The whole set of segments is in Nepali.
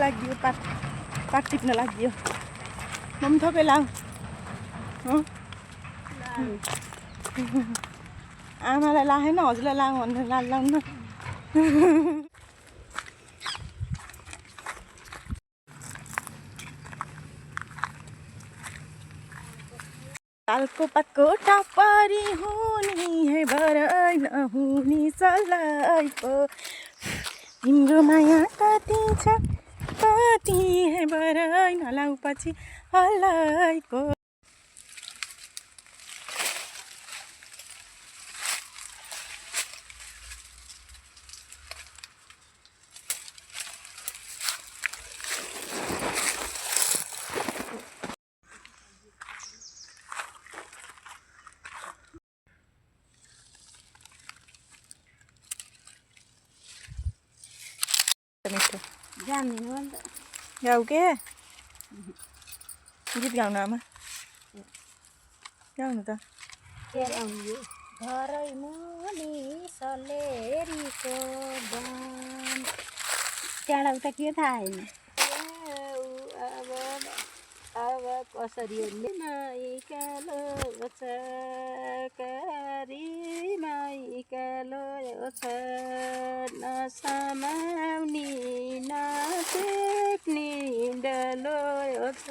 लागि पात पात टिप्न लागि म पनि थपे लाऊ आमालाई लाएन हजुरलाई लाऊ भनेर लाऊ न तालको पातको टापरी हुने है भरै नहुने सल्लाइको तिम्रो माया कति छ कति है भरै नलाउ पछि हल्लाइको गाउ के गीत गाउनु आमा गाउनु त घरै मुनि सलेरीको बन त्यहाँबाट उता के थाहा होइन अब कसरी माइकालो छ माइकालो छ नसमाउने नटेक्ने डलो छ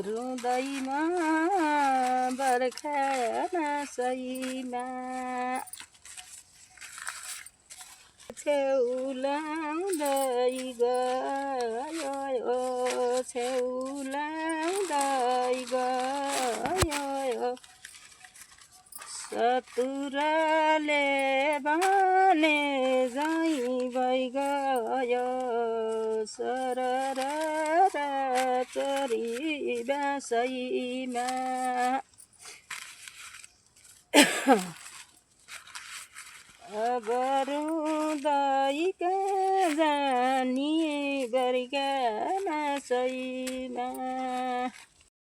रुँदैमा बर्खा नसैमा छेउलाउँदै गयो छेउलाउँदै गयो सतुराले भने झैँ भइगयो सरर चरी बासैमा अब रुँदै कहाँ जाने बर्खा नासैमा